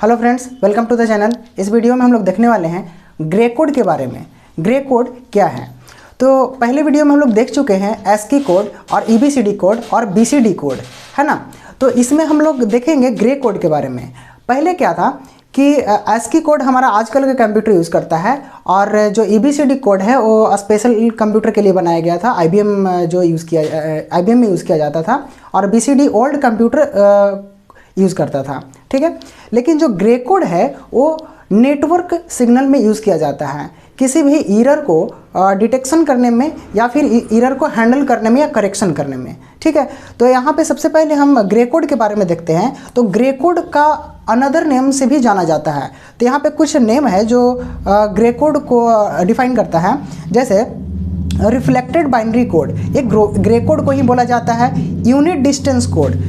Hello friends, welcome to the channel. इस video में हम लोग देखने वाले हैं ग्रे कोड के बारे में। ग्रे कोड क्या है? तो पहले वीडियो में हम लोग देख चुके हैं ASCII कोड और EBCD कोड और BCD कोड, है ना। तो इसमें हम लोग देखेंगे ग्रे कोड के बारे में। पहले क्या था कि ASCII कोड हमारा आजकल का कंप्यूटर यूज़ करता है और जो EBCD कोड है वो स्पेशल कंप्यूटर के लिए बनाया गया था। IBM में यूज़ किया जाता था और BCD ओल्ड कंप्यूटर यूज़ करता था, ठीक है। लेकिन जो ग्रे कोड है वो नेटवर्क सिग्नल में यूज़ किया जाता है, किसी भी एरर को डिटेक्शन करने में या फिर एरर को हैंडल करने में या करेक्शन करने में, ठीक है। तो यहाँ पे सबसे पहले हम ग्रे कोड के बारे में देखते हैं। तो ग्रे कोड का अनदर नेम से भी जाना जाता है। तो यहाँ पे कुछ नेम है जो ग्रे कोड को डिफाइन करता है। जैसे रिफ्लेक्टेड बाइनरी कोड, एक ग्रे कोड को ही बोला जाता है। Unit distance code,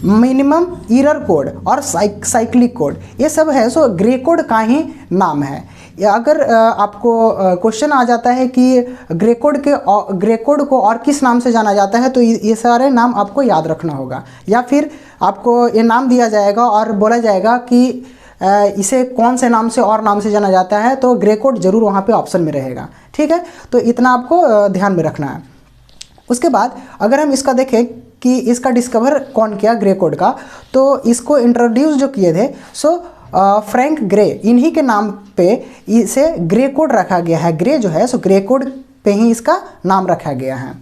minimum error code और साइक्लिक कोड, ये सब है सो ग्रे कोड का ही नाम है। अगर आपको क्वेश्चन आ जाता है कि ग्रे कोड को और किस नाम से जाना जाता है, तो ये सारे नाम आपको याद रखना होगा। या फिर आपको ये नाम दिया जाएगा और बोला जाएगा कि इसे कौन से नाम से और नाम से जाना जाता है, तो ग्रे कोड जरूर वहाँ पे ऑप्शन में रहेगा, ठीक है। तो इतना आपको ध्यान में रखना है। उसके बाद अगर हम इसका देखें कि इसका डिस्कवर कौन किया ग्रे कोड का, तो इसको इंट्रोड्यूस जो किए थे फ्रैंक ग्रे, इन्हीं के नाम पे इसे ग्रे कोड रखा गया है। ग्रे जो है सो ग्रे कोड पे ही इसका नाम रखा गया है।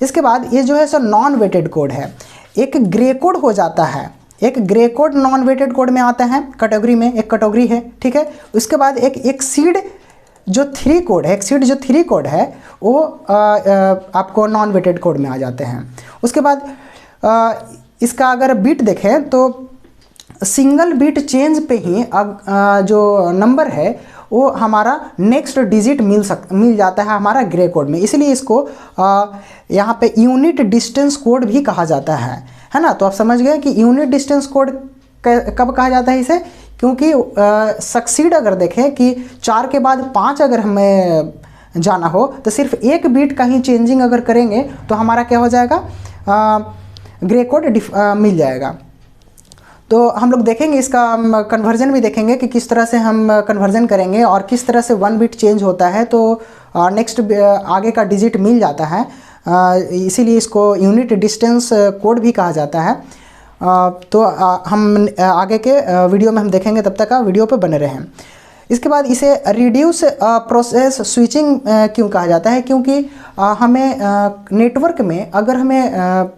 इसके बाद ये जो है सो नॉन वेटेड कोड है। एक ग्रे कोड हो जाता है, एक grey code non weighted code में आता है, कैटेगरी में एक कैटेगरी है, ठीक है। उसके बाद एक सीड जो 3 कोड है, एक सीड जो 3 कोड है वो आपको नॉन वेटेड कोड में आ जाते हैं। उसके बाद इसका अगर बीट देखें तो सिंगल बीट चेंज पे ही जो नंबर है वो हमारा नेक्स्ट डिजिट मिल जाता है हमारा ग्रे कोड में। इसलिए इसको यहाँ पे यूनिट डिस्टेंस कोड भी कहा जाता है ना। तो आप समझ गए कि यूनिट डिस्टेंस कोड कब कहा जाता है इसे, क्योंकि सक्सीड अगर देखें कि 4 के बाद 5 अगर हमें जाना हो तो सिर्फ एक बीट का ही चेंजिंग अगर करेंगे तो हमारा क्या हो जाएगा, ग्रे कोड मिल जाएगा। तो हम लोग देखेंगे इसका कन्वर्जन भी देखेंगे कि किस तरह से हम कन्वर्जन करेंगे और किस तरह से 1 बिट चेंज होता है तो नेक्स्ट आगे का डिजिट मिल जाता है। इसीलिए इसको यूनिट डिस्टेंस कोड भी कहा जाता है। तो हम आगे के वीडियो में हम देखेंगे, तब तक वीडियो पर बने रहें। इसके बाद इसे रिड्यूस प्रोसेस स्विचिंग क्यों कहा जाता है, क्योंकि हमें नेटवर्क में अगर हमें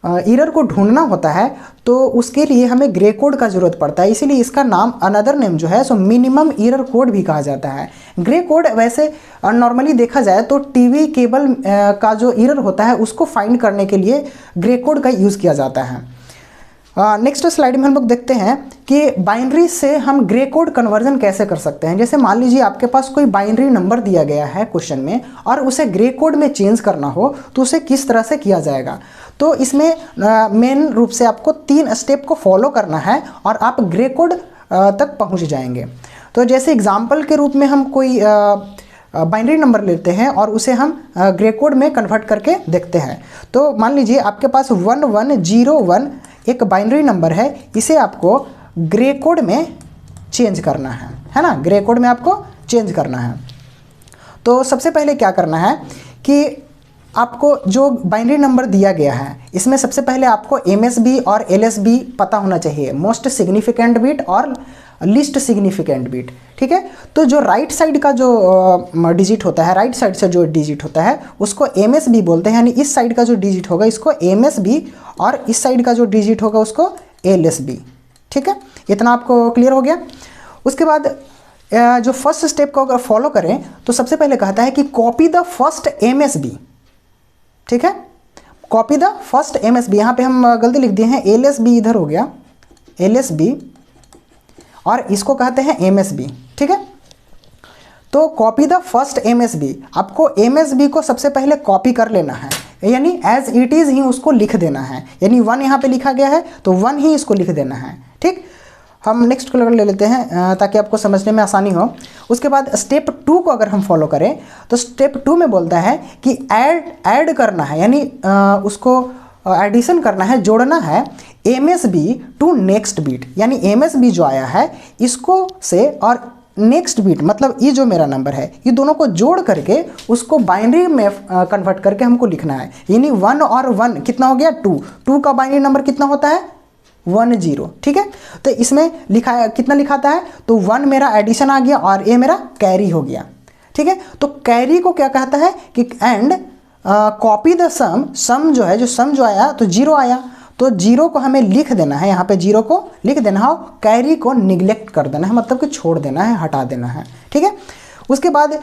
एरर को ढूंढना होता है तो उसके लिए हमें ग्रे कोड का ज़रूरत पड़ता है। इसीलिए इसका नाम अनदर नेम जो है सो मिनिमम एरर कोड भी कहा जाता है। ग्रे कोड वैसे नॉर्मली देखा जाए तो टीवी केबल का जो एरर होता है उसको फाइंड करने के लिए ग्रे कोड का यूज़ किया जाता है। नेक्स्ट स्लाइड में हम लोग देखते हैं कि बाइनरी से हम ग्रे कोड कन्वर्जन कैसे कर सकते हैं। जैसे मान लीजिए आपके पास कोई बाइनरी नंबर दिया गया है क्वेश्चन में और उसे ग्रे कोड में चेंज करना हो तो उसे किस तरह से किया जाएगा। तो इसमें मेन रूप से आपको 3 स्टेप को फॉलो करना है और आप ग्रे कोड तक पहुंच जाएंगे। तो जैसे एग्जांपल के रूप में हम कोई बाइनरी नंबर लेते हैं और उसे हम ग्रे कोड में कन्वर्ट करके देखते हैं। तो मान लीजिए आपके पास 1101 एक बाइनरी नंबर है, इसे आपको ग्रे कोड में चेंज करना है ना। ग्रे कोड में आपको चेंज करना है। तो सबसे पहले क्या करना है कि आपको जो बाइनरी नंबर दिया गया है इसमें सबसे पहले आपको MSB और LSB पता होना चाहिए, मोस्ट सिग्निफिकेंट बिट और लिस्ट सिग्निफिकेंट बिट, ठीक है। तो जो राइट साइड का जो डिजिट होता है, राइट साइड से जो डिजिट होता है उसको MSB बोलते हैं, यानी इस साइड का जो डिजिट होगा इसको MSB और इस साइड का जो डिजिट होगा उसको LSB, ठीक है। इतना आपको क्लियर हो गया। उसके बाद जो फर्स्ट स्टेप को अगर फॉलो करें तो सबसे पहले कहता है कि कॉपी द फर्स्ट MSB, ठीक है। कॉपी द फर्स्ट MSB, यहाँ पे हम गलती लिख दिए हैं, LSB इधर हो गया, LSB और इसको कहते हैं MSB, ठीक है। तो कॉपी द फर्स्ट MSB, आपको MSB को सबसे पहले कॉपी कर लेना है, यानी एज इट इज़ ही उसको लिख देना है। यानी 1 यहाँ पे लिखा गया है तो 1 ही इसको लिख देना है, ठीक। हम नेक्स्ट कलर ले लेते हैं ताकि आपको समझने में आसानी हो। उसके बाद स्टेप 2 को अगर हम फॉलो करें तो स्टेप 2 में बोलता है कि ऐड करना है, यानी उसको एडिशन करना है, जोड़ना है MSB टू नेक्स्ट बीट, यानी MSB जो आया है इसको से और नेक्स्ट बीट मतलब ये जो मेरा नंबर है ये दोनों को जोड़ करके उसको बाइनरी में कन्वर्ट करके हमको लिखना है। यानी 1 और 1 कितना हो गया 2, 2 का बाइनरी नंबर कितना होता है 10, ठीक है। तो इसमें लिखा है कितना लिखाता है, तो 1 मेरा एडिशन आ गया और ये मेरा कैरी हो गया, ठीक है। तो कैरी को क्या कहता है कि एंड कॉपी द सम, सम जो है जो सम जो आया तो 0 आया, तो 0 को हमें लिख देना है, यहाँ पे 0 को लिख देना है, कैरी को निगलेक्ट कर देना है, मतलब कि छोड़ देना है, हटा देना है, ठीक है। उसके बाद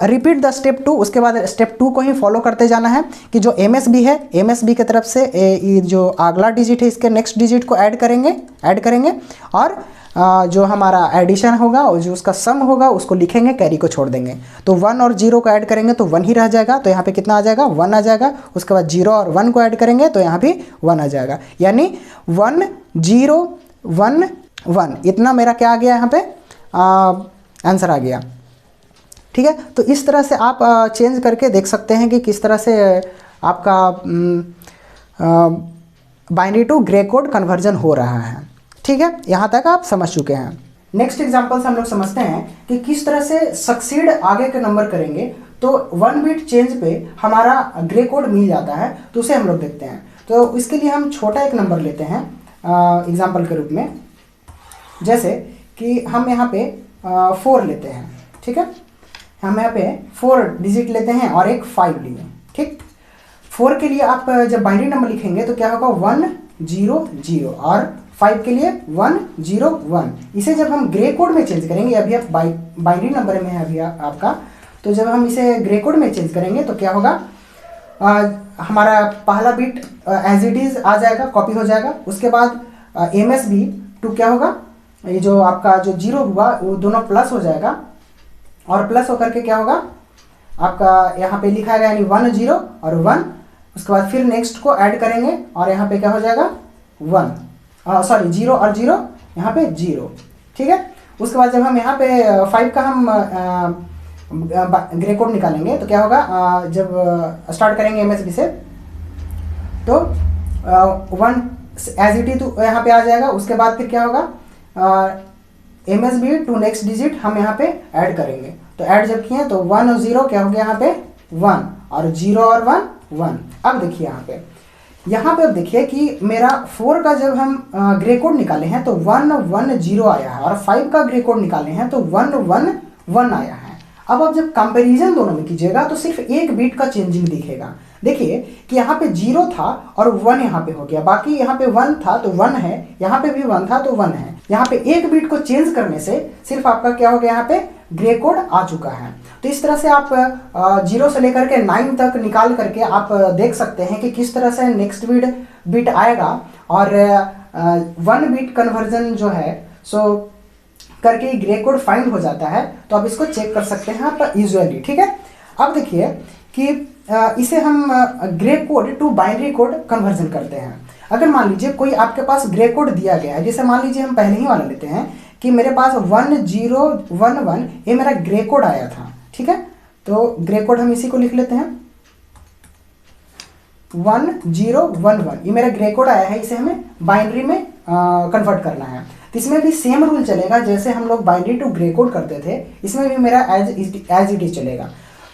रिपीट द स्टेप 2, उसके बाद स्टेप 2 को ही फॉलो करते जाना है कि जो MSB है MSB की तरफ से ये जो अगला डिजिट है इसके नेक्स्ट डिजिट को ऐड करेंगे और जो हमारा एडिशन होगा और जो उसका सम होगा उसको लिखेंगे, कैरी को छोड़ देंगे। तो 1 और 0 को ऐड करेंगे तो 1 ही रह जाएगा, तो यहाँ पे कितना आ जाएगा 1 आ जाएगा। उसके बाद 0 और 1 को ऐड करेंगे तो यहाँ भी 1 आ जाएगा, यानी 1 0 1 1 इतना मेरा क्या आ गया यहाँ पे आंसर आ गया, ठीक है। तो इस तरह से आप चेंज करके देख सकते हैं कि किस तरह से आपका binary to grey code conversion हो रहा है, ठीक है। यहाँ तक आप समझ चुके हैं। नेक्स्ट एग्जांपल से हम लोग समझते हैं कि किस तरह से सक्सीड आगे के नंबर करेंगे तो 1 बिट चेंज पे हमारा ग्रे कोड मिल जाता है, तो उसे हम लोग देखते हैं। तो इसके लिए हम छोटा एक नंबर लेते हैं एग्जांपल के रूप में, जैसे कि हम यहाँ पे 4 लेते हैं, ठीक है। हम यहाँ पे 4 डिजिट लेते हैं और एक 5 लिए, ठीक। 4 के लिए आप जब बाइनरी नंबर लिखेंगे तो क्या होगा 1 0 0 और 5 के लिए 1 0 1। इसे जब हम ग्रे कोड में चेंज करेंगे, अभी आप बाइनरी नंबर में है अभी आपका, तो जब हम इसे ग्रे कोड में चेंज करेंगे तो क्या होगा हमारा पहला बिट एज इट इज आ जाएगा, कॉपी हो जाएगा। उसके बाद MSB टू क्या होगा, ये जो आपका जो 0 हुआ वो दोनों प्लस हो जाएगा और प्लस होकर के क्या होगा आपका यहाँ पे लिखा गया यानी 1 0 और 1। उसके बाद फिर नेक्स्ट को ऐड करेंगे और यहाँ पे क्या हो जाएगा 0 और 0 यहाँ पे 0, ठीक है। उसके बाद जब हम यहाँ पे 5 का हम ग्रे कोड निकालेंगे तो क्या होगा जब स्टार्ट करेंगे MSB से तो 1 एज इट इज तो यहाँ पे आ जाएगा। उसके बाद फिर क्या होगा MSB टू नेक्स्ट डिजिट हम यहाँ पे ऐड करेंगे, तो ऐड जब किए तो 1 और 0 क्या हो गया यहाँ पे 1 और 0 और 1 1। अब देखिए यहाँ पे अब देखिए कि मेरा 4 का जब हम ग्रे कोड निकाले हैं तो 1 1 0 आया है और 5 का ग्रे कोड निकाले हैं तो 1 1 1 आया है। अब आप जब कंपैरिजन दोनों में कीजिएगा तो सिर्फ एक बीट का चेंजिंग दिखेगा। देखिए कि यहाँ पे 0 था और 1 यहाँ पे हो गया, बाकी यहाँ पे 1 था तो 1 है, यहाँ पे भी 1 था तो 1 है। यहाँ पे एक बीट को चेंज करने से सिर्फ आपका क्या हो गया यहाँ पे ग्रे कोड आ चुका है। तो इस तरह से आप 0 से लेकर के 9 तक निकाल करके आप देख सकते हैं कि किस तरह से नेक्स्ट बिट आएगा और 1 बिट कन्वर्जन जो है सो करके ग्रे कोड फाइंड हो जाता है। तो आप इसको चेक कर सकते हैं आप यूजुअली, ठीक है। अब देखिए कि इसे हम grey code to binary code conversion करते हैं। अगर मान लीजिए कोई आपके पास ग्रे कोड दिया गया है, जैसे मान लीजिए हम पहले ही वाला लेते हैं कि मेरे पास 1 0 1 1 ये मेरा ग्रे कोड आया था, ठीक है। तो ग्रे कोड हम इसी को लिख लेते हैं 1 0 1 1 ये मेरा ग्रे कोड आया है, इसे हमें बाइनरी में कन्वर्ट करना है। तो इसमें भी सेम रूल चलेगा जैसे हम लोग बाइनरी टू ग्रे कोड करते थे, इसमें भी मेरा एज इट इज चलेगा।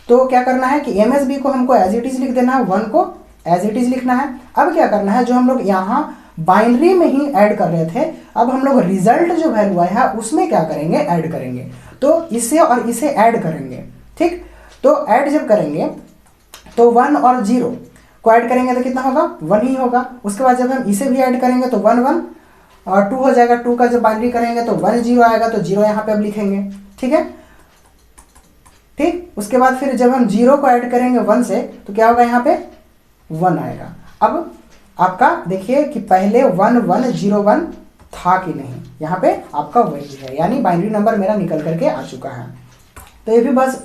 तो क्या करना है कि MSB को हमको एज इट इज लिख देना है, 1 को एज इट इज लिखना है। अब क्या करना है, जो हम लोग यहाँ बाइनरी में ही ऐड कर रहे थे अब हम लोग रिजल्ट जो वैल्यू आया है उसमें क्या करेंगे ऐड करेंगे। तो इसे और इसे ऐड करेंगे, ठीक। तो ऐड जब करेंगे तो 1 और 0 को ऐड करेंगे तो कितना होगा 1 ही होगा। उसके बाद जब हम इसे भी ऐड करेंगे तो 1 1 और 2 हो जाएगा। 2 का जब बाइनरी करेंगे तो 1 0 आएगा, तो 0 यहाँ पे अब लिखेंगे, ठीक है, ठीक। उसके बाद फिर जब हम 0 को ऐड करेंगे 1 से तो क्या होगा यहाँ पे 1 आएगा। अब आपका देखिए कि पहले 1 1 0 1 था कि नहीं, यहाँ पे आपका वही है, यानी बाइनरी नंबर मेरा निकल करके आ चुका है। तो ये भी बस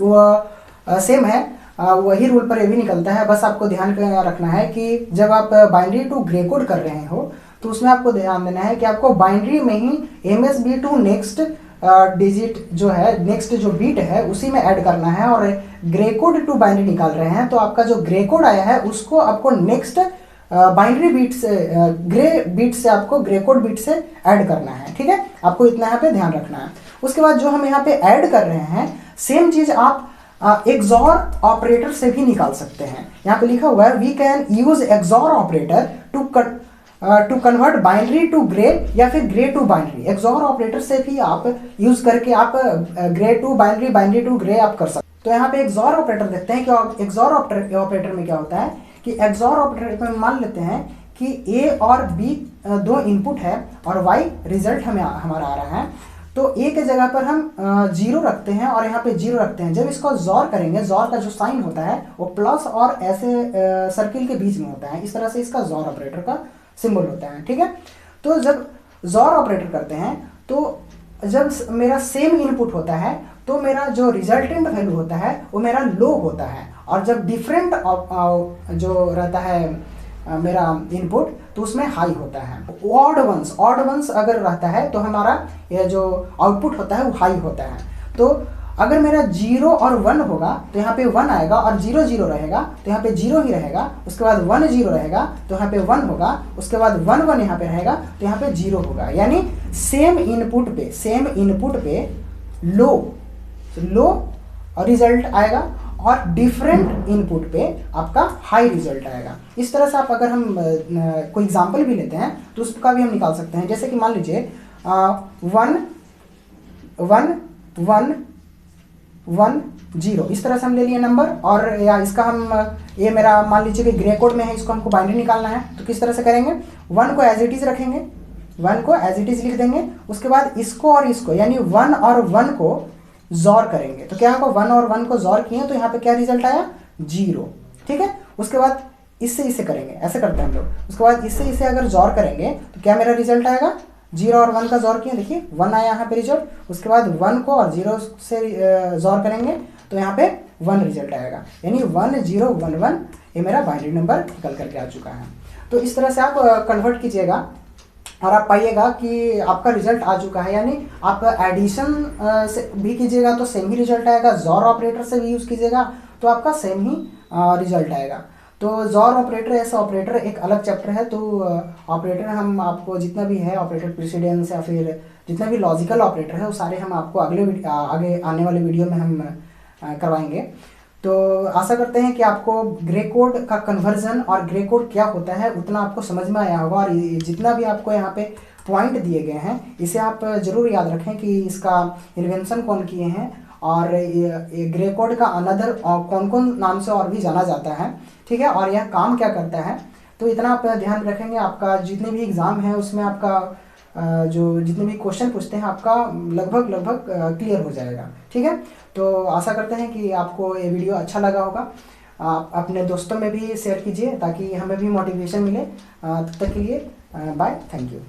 सेम है, वही रूल पर ये भी निकलता है। बस आपको ध्यान रखना है कि जब आप बाइनरी टू ग्रे कोड कर रहे हो तो उसमें आपको ध्यान देना है कि आपको बाइनरी में ही MSB टू नेक्स्ट डिजिट जो है, नेक्स्ट जो बीट है उसी में ऐड करना है। और ग्रे कोड टू बाइनरी निकाल रहे हैं तो आपका जो ग्रे कोड आया है उसको आपको नेक्स्ट बाइनरी बीट से ग्रे बीट से आपको ग्रे कोड बीट से ऐड करना है, ठीक है। आपको इतना यहाँ पे ध्यान रखना है। उसके बाद जो हम यहाँ पे ऐड कर रहे हैं सेम चीज आप एक्सॉर ऑपरेटर से भी निकाल सकते हैं। यहाँ पे लिखा हुआ है we can use XOR operator to convert binary to grey या फिर grey to binary. XOR operator से भी आप यूज करके आप grey to binary, binary to grey आप कर सकते हैं। तो यहाँ पे एक्सॉर ऑपरेटर देखते हैं कि एक्सॉर ऑपरेटर में क्या होता है कि एक्सॉर ऑपरेटर में मान लेते हैं कि ए और बी दो इनपुट है और वाई रिजल्ट हमें हमारा आ रहा है। तो ए के जगह पर हम 0 रखते हैं और यहाँ पे 0 रखते हैं। जब इसको जॉर करेंगे, जॉर का जो साइन होता है वो प्लस और ऐसे सर्किल के बीच में होता है। इस तरह से इसका जॉर ऑपरेटर का सिंबल होता है, ठीक है। तो जब जॉर ऑपरेटर करते हैं तो जब मेरा सेम इनपुट होता है तो मेरा जो रिजल्टेंट वैल्यू होता है वो मेरा लो होता है, और जब डिफरेंट जो रहता है मेरा इनपुट तो उसमें हाई होता है। ऑड वंस अगर रहता है तो हमारा ये जो आउटपुट होता है वो हाई होता है। तो अगर मेरा 0 और 1 होगा तो यहाँ पे 1 आएगा, और 0 0 रहेगा तो यहाँ पे 0 ही रहेगा। उसके बाद 1 0 रहेगा तो यहाँ पे 1 होगा। उसके बाद 1 1 यहाँ पे रहेगा तो यहाँ पे 0 होगा। यानी सेम इनपुट पे लो रिजल्ट आएगा और डिफरेंट इनपुट पे आपका हाई रिजल्ट आएगा। इस तरह से आप अगर हम कोई एग्जांपल भी लेते हैं तो उसका भी हम निकाल सकते हैं। जैसे कि मान लीजिए 1 1 1 1 0, इस तरह से हम ले लिए नंबर, और या इसका हम ये मेरा मान लीजिए कि ग्रे कोड में है, इसको हमको बाइनरी निकालना है। तो किस तरह से करेंगे, 1 को एज इट इज रखेंगे, 1 को एज इट इज लिख देंगे। उसके बाद इसको और इसको यानी 1 और 1 को जॉर करेंगे। तो क्या होगा, 1 और 1 को जॉर किए तो यहाँ पे क्या रिजल्ट आया, 0, ठीक है। उसके बाद इससे इसे करेंगे, ऐसे करते हैं हम लोग। उसके बाद इससे इसे अगर जॉर करेंगे तो क्या मेरा रिजल्ट आएगा, 0 और 1 का जॉर किए, देखिए 1 आया यहाँ पे रिजल्ट। उसके बाद 1 को और 0 से जॉर करेंगे तो यहाँ पे 1 रिजल्ट आएगा। यानी 1 0 1 1 ये मेरा बाइनरी नंबर निकल करके आ चुका है। तो इस तरह से आप कन्वर्ट कीजिएगा और आप पाइएगा कि आपका रिजल्ट आ चुका है। यानी आप एडिशन से भी कीजिएगा तो सेम ही रिजल्ट आएगा, जॉर ऑपरेटर से भी यूज़ कीजिएगा तो आपका सेम ही रिजल्ट आएगा। तो जॉर ऑपरेटर ऐसा ऑपरेटर एक अलग चैप्टर है। तो ऑपरेटर हम आपको जितना भी है ऑपरेटर प्रेसिडेंस या फिर जितना भी लॉजिकल ऑपरेटर है वो सारे हम आपको आगे आने वाले वीडियो में हम करवाएंगे। तो आशा करते हैं कि आपको ग्रे कोड का कन्वर्जन और ग्रे कोड क्या होता है उतना आपको समझ में आया होगा। और जितना भी आपको यहाँ पे पॉइंट दिए गए हैं इसे आप ज़रूर याद रखें कि इसका इन्वेंशन कौन किए हैं, और ये ग्रे कोड का अनदर कौन कौन नाम से और भी जाना जाता है, ठीक है, और यह काम क्या करता है। तो इतना आप ध्यान रखेंगे, आपका जितने भी एग्ज़ाम है उसमें आपका जो जितने भी क्वेश्चन पूछते हैं आपका लगभग क्लियर हो जाएगा, ठीक है। तो आशा करते हैं कि आपको ये वीडियो अच्छा लगा होगा। आप अपने दोस्तों में भी शेयर कीजिए ताकि हमें भी मोटिवेशन मिले। तब तक के लिए बाय, थैंक यू।